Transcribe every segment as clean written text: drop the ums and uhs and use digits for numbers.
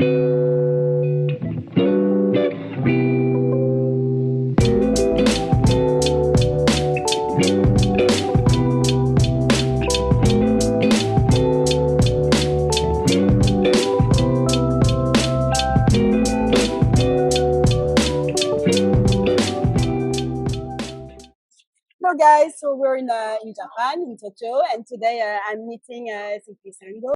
Hello guys, so we're in Japan, in Tokyo, and today I'm meeting Sango.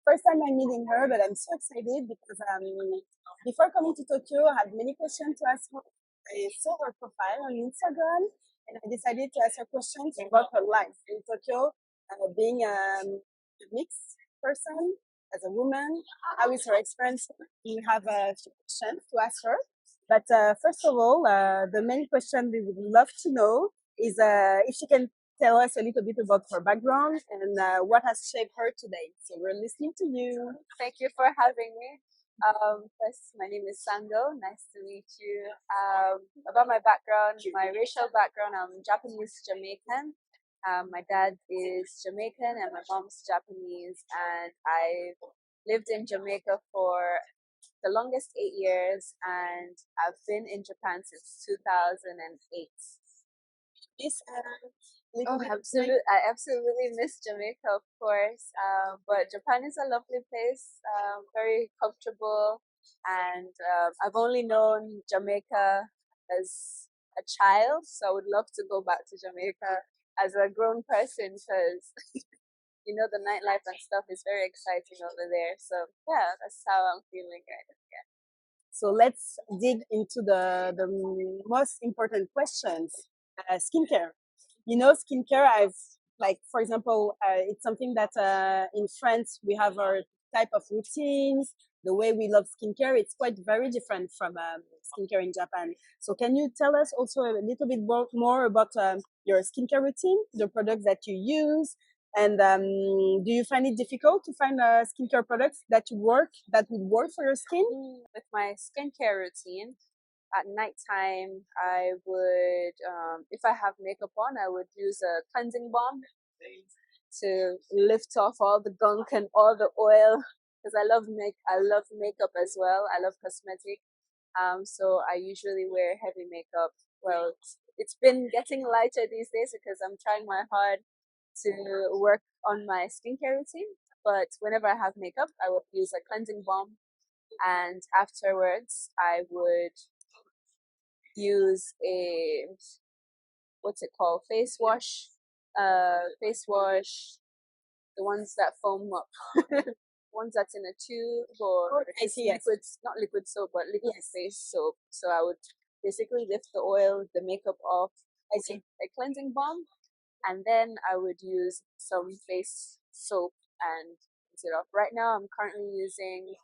First time I'm meeting her, but I'm so excited because before coming to Tokyo, I had many questions to ask her. I saw her profile on Instagram, and I decided to ask her questions about her life in Tokyo, being a mixed person as a woman. How is her experience? We have a few questions to ask her. But first of all, the main question we would love to know is if she can tell us a little bit about her background and what has shaped her today. So we're listening to you. Thank you for having me. First, my name is Sango. Nice to meet you. About my background, my racial background, I'm Japanese Jamaican. My dad is Jamaican and my mom's Japanese, and I lived in Jamaica for the longest 8 years, and I've been in Japan since 2008. This Oh, absolutely! I absolutely miss Jamaica, of course. But Japan is a lovely place, very comfortable, and I've only known Jamaica as a child, so I would love to go back to Jamaica as a grown person because the nightlife and stuff is very exciting over there. So yeah, that's how I'm feeling right now. So let's dig into the most important questions. Skincare. Skincare. For example, it's something that in France we have our type of routines. The way we love skincare, it's quite very different from skincare in Japan. So can you tell us also a little bit more about your skincare routine, the products that you use, and do you find it difficult to find skincare products that would work for your skin? With my skincare routine, at nighttime, I would, if I have makeup on, I would use a cleansing balm to lift off all the gunk and all the oil because I love makeup as well. I love cosmetic. So I usually wear heavy makeup. Well, it's been getting lighter these days because I'm trying my hard to work on my skincare routine. But whenever I have makeup, I would use a cleansing balm, and afterwards I would use a what's it called, face wash, the ones that foam up. Ones that's in a tube, or I see, yes. not liquid soap, but liquid face soap. So I would basically lift the oil, the makeup off. I see a cleansing balm, and then I would use some face soap and rinse it off. Right now, I'm currently using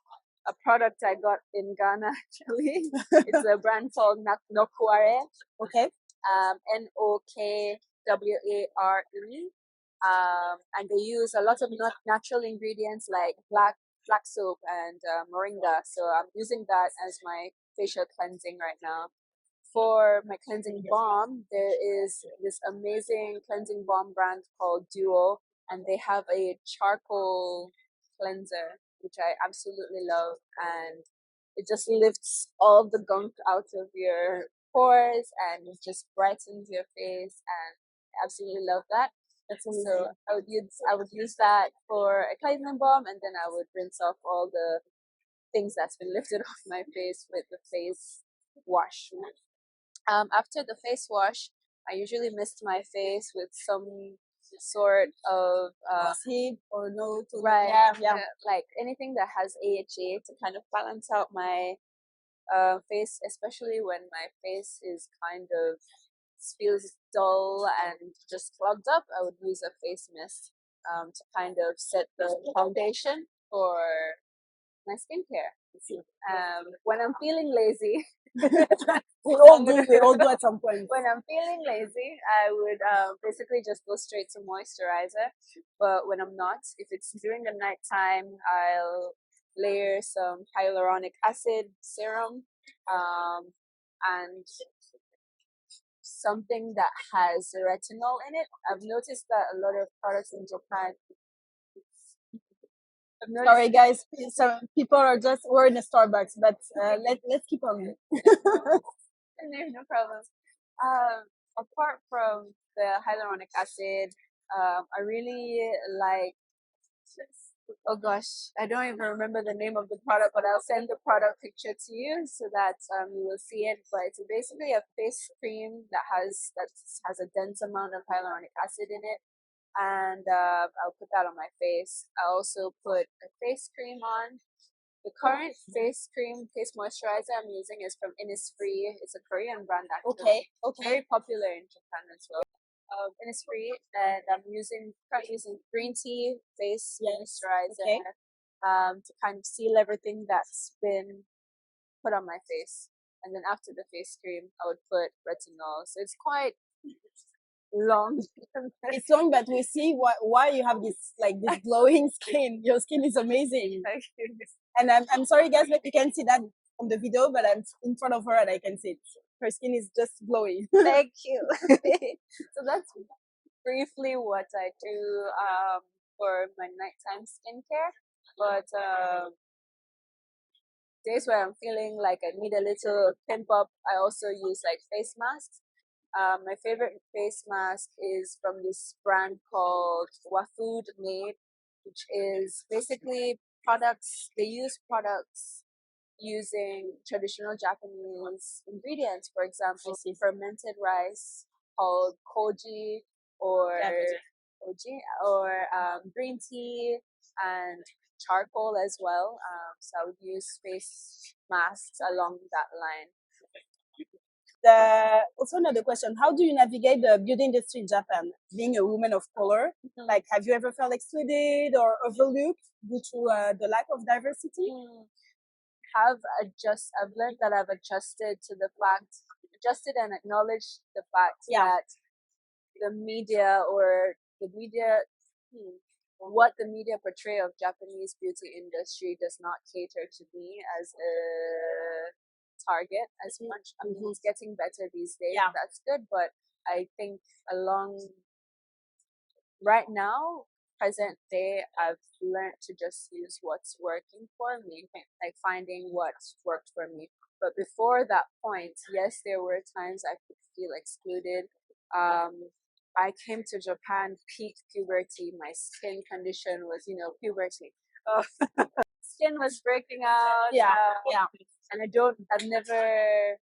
a product I got in Ghana. Actually, it's a brand called Nokware. Okay. Nokware. And they use a lot of natural ingredients like black soap and moringa. So I'm using that as my facial cleansing right now. For my cleansing balm, there is this amazing cleansing balm brand called Duo, and they have a charcoal cleanser, which I absolutely love, and it just lifts all the gunk out of your pores and it just brightens your face, and I absolutely love that. So I would use that for a cleansing balm, and then I would rinse off all the things that's been lifted off my face with the face wash. After the face wash, I usually mist my face with some sort of Seed or no to right, like anything that has AHA to kind of balance out my face, especially when my face is kind of feels dull and just clogged up. I would use a face mist to kind of set the foundation for my skincare. When I'm feeling lazy, we all do at some point. when I'm feeling lazy, I would basically just go straight to moisturizer. But when I'm not, if it's during the nighttime, I'll layer some hyaluronic acid serum and something that has retinol in it. I've noticed that a lot of products in Japan. Sorry, guys. Some people are just we're in a Starbucks, but let's keep on. No problem. Apart from the hyaluronic acid, I really like. Oh gosh, I don't even remember the name of the product, but I'll send the product picture to you so that you will see it. But it's basically a face cream that has a dense amount of hyaluronic acid in it, and I'll put that on my face. I also put a face cream on. The current face moisturizer I'm using is from Innisfree. It's a Korean brand actually. Okay. Very popular in Japan as well. Innisfree, and I'm currently using green tea face moisturizer Okay. to kind of seal everything that's been put on my face. And then after the face cream, I would put retinol. So it's quite long. It's long, but we see why you have this this glowing skin. Your skin is amazing. And I'm sorry, guys, that you can see that on the video, but I'm in front of her and I can see it. Her skin is just glowing. Thank you. So that's briefly what I do for my nighttime skincare. But days where I'm feeling like I need a little pimp up, I also use like face masks. My favorite face mask is from this brand called Wafood Made, which is basically products. They use products using traditional Japanese ingredients. For example, fermented rice called koji, or green tea and charcoal as well. So I would use face masks along that line. Also another question: how do you navigate the beauty industry in Japan, being a woman of color? Like, have you ever felt excluded or overlooked due to the lack of diversity? I've learned that I've adjusted and acknowledged the fact that the media or the media what the media portray of Japanese beauty industry does not cater to me as a target as much. I mean, it's getting better these days. That's good, but I think right now, present day, I've learned to just use what's working for me, like finding what's worked for me. But before that point, yes, there were times I could feel excluded. I came to Japan peak puberty. My skin condition was, puberty. Skin was breaking out. And I've never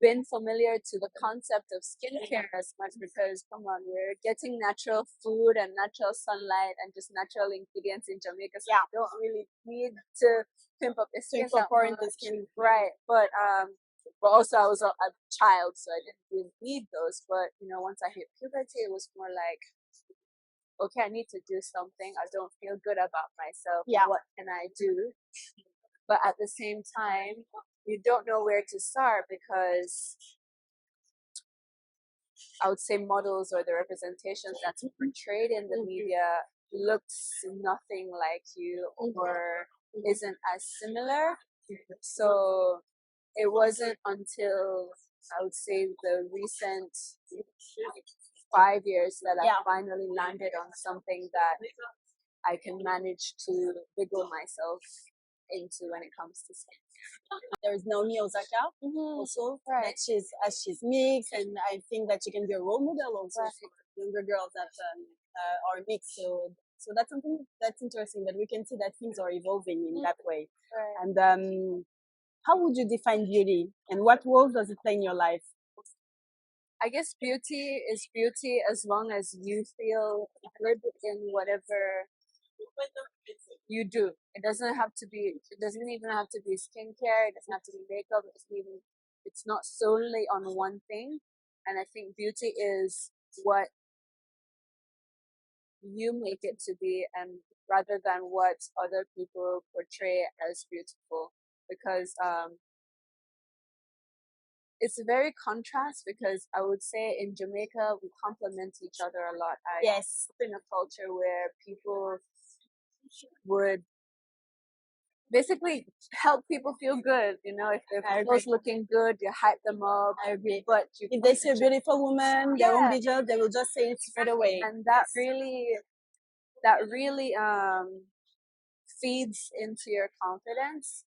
been familiar to the concept of skincare as much because, come on, we're getting natural food and natural sunlight and just natural ingredients in Jamaica. So you don't really need to pimp up your skin. Right. But also I was a child, so I didn't really need those. But, once I hit puberty, it was more like, okay, I need to do something. I don't feel good about myself. What can I do? But at the same time, you don't know where to start because I would say models or the representations that's portrayed in the media looks nothing like you or isn't as similar. So it wasn't until I would say the recent 5 years that I finally landed on something that I can manage to wiggle myself into when it comes to skin. There's Naomi Osaka also, that she's mixed, and I think that she can be a role model also for younger girls that are mixed. So that's something that's interesting, that we can see that things are evolving in that way. And how would you define beauty, and what role does it play in your life? I guess beauty is beauty as long as you feel good in whatever you do. It doesn't even have to be skincare. It doesn't have to be makeup. It's not solely on one thing. And I think beauty is what you make it to be, and rather than what other people portray as beautiful. Because it's a very contrast, because I would say in Jamaica we complement each other a lot. I grew up in a culture where people would basically help people feel good. If they're clothes looking good, you hype them up. I agree. But if they see a beautiful woman, they won't be judged. They will just say it straight away. And that really feeds into your confidence.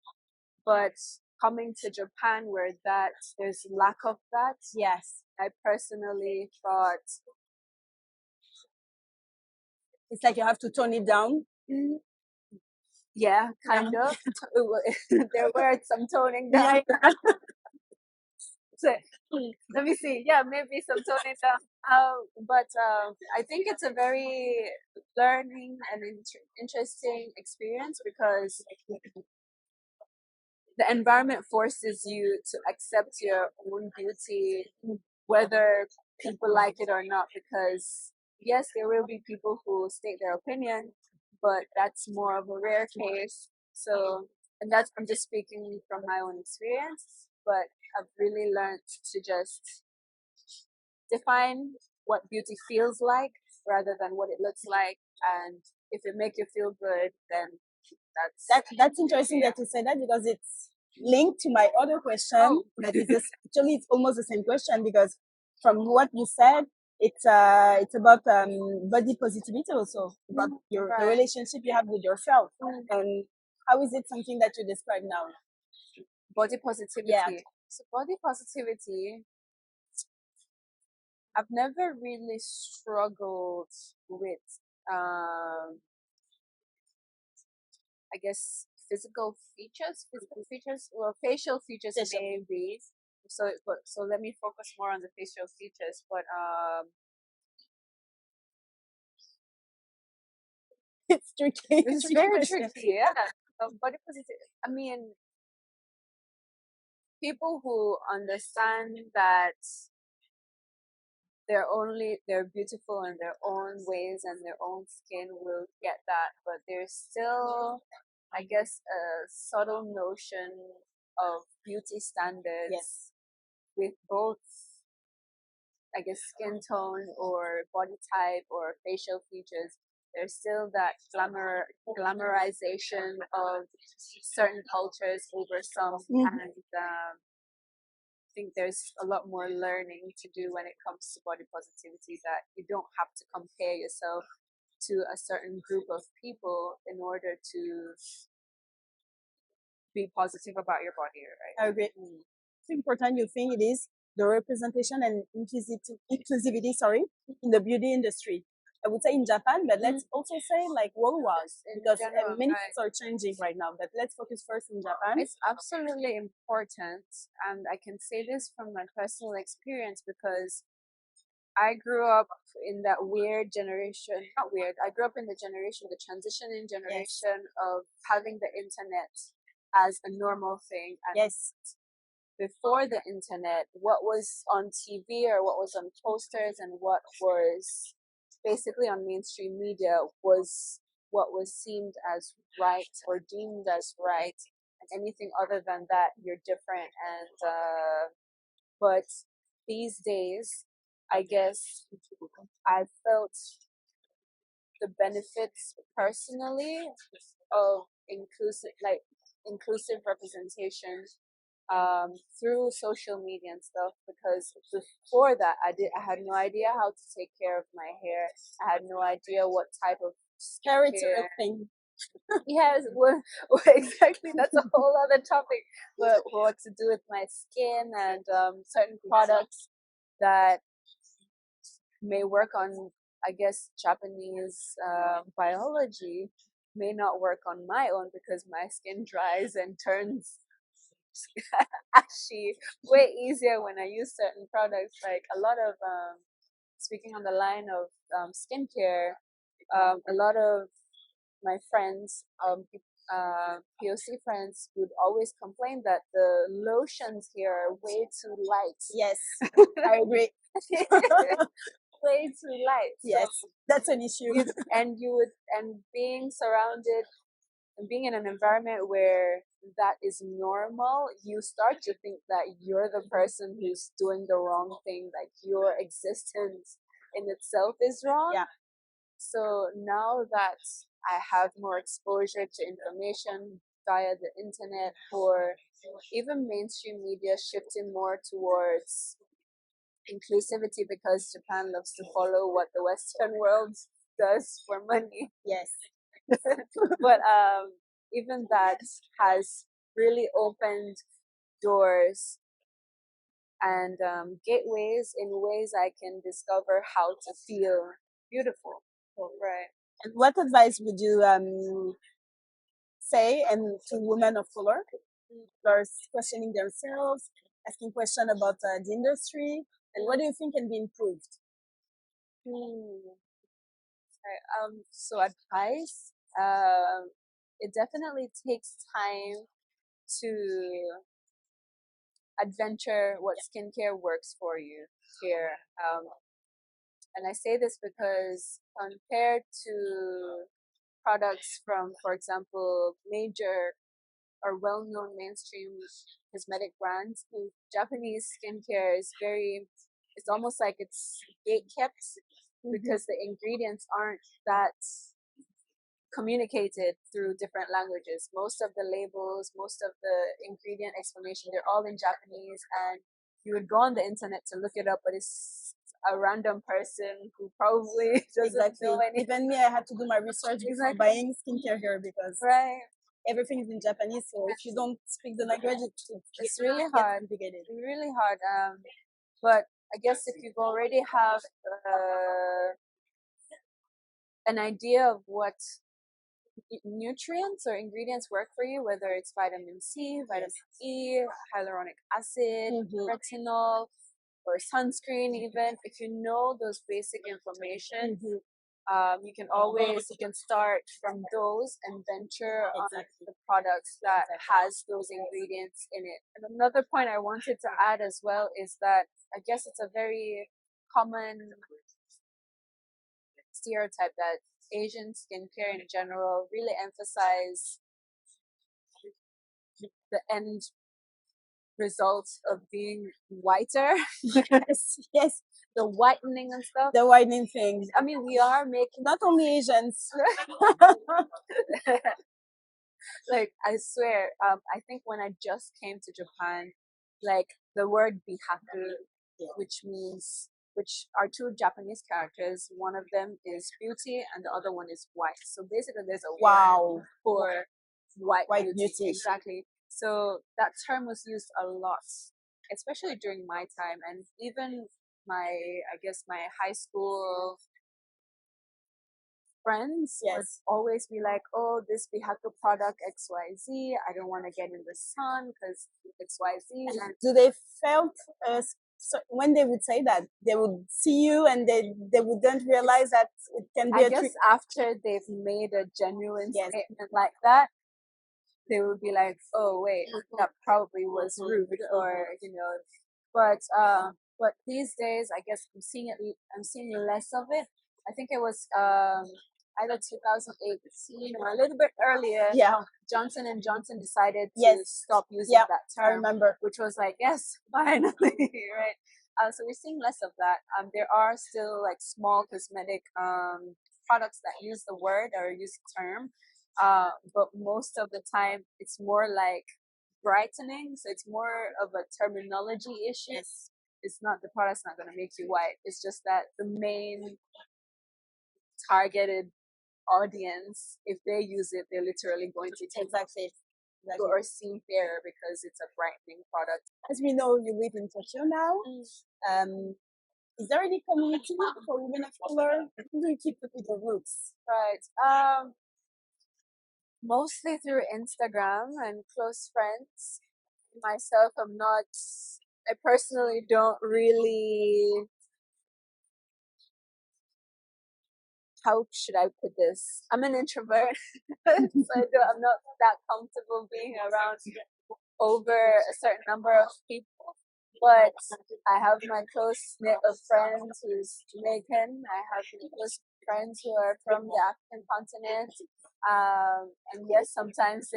But coming to Japan, where that there's lack of that, Yes. I personally thought, It's like you have to tone it down. mm, yeah, kind Yeah. of. There were some toning Yeah. down. So, let me see. Yeah, maybe some toning down. But I think it's a very learning and interesting experience because the environment forces you to accept your own beauty, whether people like it or not. Because yes, there will be people who state their opinion, but that's more of a rare case. So, and that's I'm just speaking from my own experience. But I've really learned to just define what beauty feels like rather than what it looks like, and if it make you feel good, then That's interesting that you said that because it's linked to my other question. Oh. That is actually it's almost the same question because from what you said, it's about body positivity also about the Right. relationship you have with yourself and how is it something that you describe now? Body positivity. Yeah. So body positivity, I've never really struggled with, um, I guess physical features, well, facial features Facial. maybe. So let me focus more on the facial features. But It's tricky. it's very tricky. Yeah. Body positive. I mean, people who understand that they're beautiful in their own ways and their own skin will get that, but there's still, I guess, a subtle notion of beauty standards. Yes. With both, I guess, skin tone or body type or facial features. There's still that glamorization of certain cultures over some, and I think there's a lot more learning to do when it comes to body positivity, that you don't have to compare yourself to a certain group of people in order to be positive about your body, right? I agree. It's important you think it is the representation and inclusivity, sorry, in the beauty industry. I would say in Japan, but let's also say like worldwide In because general, many right. things are changing right now. But let's focus first in Japan. It's absolutely important, and I can say this from my personal experience because I grew up in that weird generation. Not weird. I grew up in the generation, the transitioning generation of having the internet as a normal thing. And Yes. before the internet, what was on TV or what was on posters and what was basically on mainstream media was what was seen as right or deemed as right. And anything other than that, you're different. And but these days, I guess I felt the benefits personally of inclusive representation through social media and stuff, because before that I had no idea how to take care of my hair. I had no idea what type of Hair is skincare. a thing. Yes, well, exactly. That's a whole other topic. But what to do with my skin and certain products that may work on, I guess, Japanese biology may not work on my own because my skin dries and turns ashy way easier when I use certain products. Like a lot of, speaking on the line of skincare, a lot of my friends, POC friends, would always complain that the lotions here are way too light. Yes, I agree. Way too light. Yes, So that's an issue. and being surrounded and being in an environment where that is normal, you start to think that you're the person who's doing the wrong thing, like your existence in itself is wrong. Yeah. So now that I have more exposure to information via the internet, or even mainstream media shifting more towards inclusivity, because Japan loves to follow what the Western world does for money. Yes. But even that has really opened doors and gateways in ways I can discover how to feel beautiful. Right. And what advice would you say and to women of color who are questioning themselves, asking questions about the industry, and what do you think can be improved? Hmm. Right. So advice. It definitely takes time to adventure what skincare works for you here. And I say this because compared to products from, for example, major or well-known mainstream cosmetic brands, Japanese skincare is very, it's almost like it's gate kept because the ingredients aren't that communicated through different languages. Most of the labels, most of the ingredient explanation, they're all in Japanese, and you would go on the internet to look it up, but it's a random person who probably doesn't know anything. Even me, I had to do my research before buying skincare here because Right. everything is in Japanese. So if you don't speak the language, It's really hard. complicated. It's really hard. But I guess if you already have an idea of what nutrients or ingredients work for you, whether it's vitamin C, vitamin E, hyaluronic acid, retinol, or sunscreen, even if you know those basic information, you can start from those and venture on the products that has those ingredients in it. And another point I wanted to add as well is that I guess it's a very common stereotype that Asian skincare in general really emphasize the end result of being whiter. Yes, the whitening and stuff. The whitening thing. I mean, we are making not only Asians. Like, I swear, I think when I just came to Japan, like the word bihaku, which are two Japanese characters. One of them is beauty, and the other one is white. So basically, there's a word for white beauty. Exactly. So that term was used a lot, especially during my time, and even I guess my high school friends would always be like, "Oh, this Bihaku product XYZ. I don't want to get in the sun because XYZ." And do they felt so when they would say that they would see you and they wouldn't realize that it can be I guess after they've made a genuine statement like that, they would be like, "Oh, wait, that probably was rude," or but these days, I guess I'm seeing less of it. I think it was either 2018 or a little bit earlier. Yeah, Johnson and Johnson decided to stop using that term. I remember, which was like, yes, finally, right? So we're seeing less of that. There are still like small cosmetic products that use the word or use the term, but most of the time it's more like brightening. So it's more of a terminology issue. It's not, the product's not going to make you white. It's just that the main targeted audience, if they use it, they're literally going to take or seem fairer because it's a brightening product. As we know, you live in Tokyo now. Is there any community for women of color? How do you keep up with the roots? Right. Mostly through Instagram and close friends. Myself, I personally don't really, how should I put this? I'm an introvert, so I'm not that comfortable being around over a certain number of people. But I have my close knit of friends who's Jamaican. I have close friends who are from the African continent. And yes, sometimes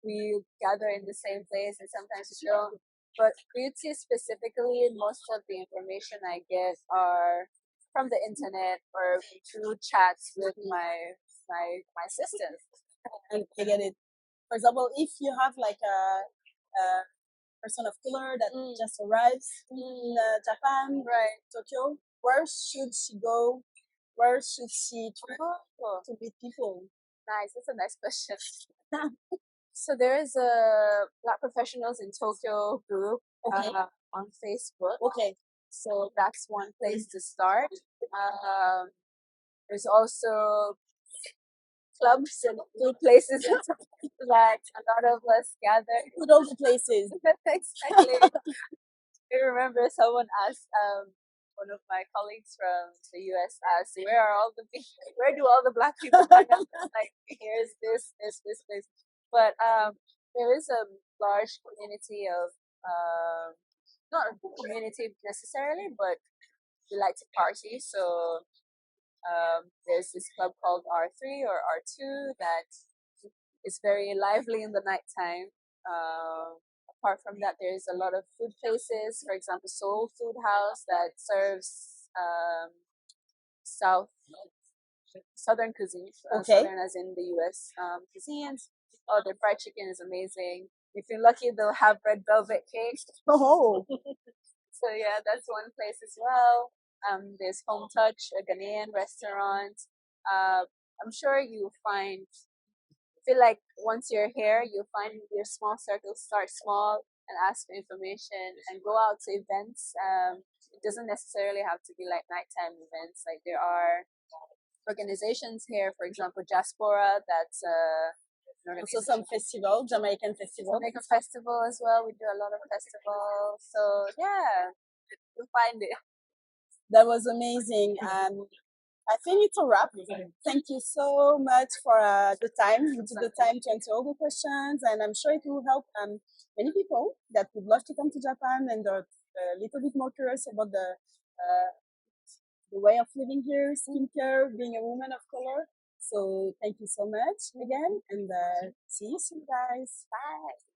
we gather in the same place, and sometimes we don't. But beauty specifically, most of the information I get are from the internet or through chats with my sisters. I get it. For example, if you have like a person of color that just arrives in Japan, Tokyo, where should she go? Where should she travel to meet people? Nice, that's a nice question. So there is a Black Professionals in Tokyo group Okay. on Facebook. Okay. So that's one place to start. There's also clubs and food places that a lot of us gather. Good old places. Exactly. I remember someone asked one of my colleagues from the US asked, where do all the black people hang out? Like here's this. But there is a large community of not a community necessarily, but we like to party. So there's this club called R3 or R2 that is very lively in the nighttime. Apart from that, there's a lot of food places. For example, Soul Food House that serves south southern cuisine. Okay. Southern as in the U.S. Cuisines. Oh, their fried chicken is amazing. If you're lucky, they'll have red velvet cake. Oh. So yeah, that's one place as well. There's Home Touch, a Ghanaian restaurant. I'm sure you find feel like once you're here, you'll find your small circles start small and ask for information and go out to events. It doesn't necessarily have to be like nighttime events. Like there are organizations here, for example, Diaspora, that's Also some festival, Jamaican festival. Jamaican festival as well. We do a lot of festivals. So yeah, you'll find it. That was amazing. I think it's a wrap. Thank you so much for the time. You took the time to answer all the questions, and I'm sure it will help many people that would love to come to Japan and are a little bit more curious about the way of living here, skincare, being a woman of color. So thank you so much again, and see you soon, guys. Bye.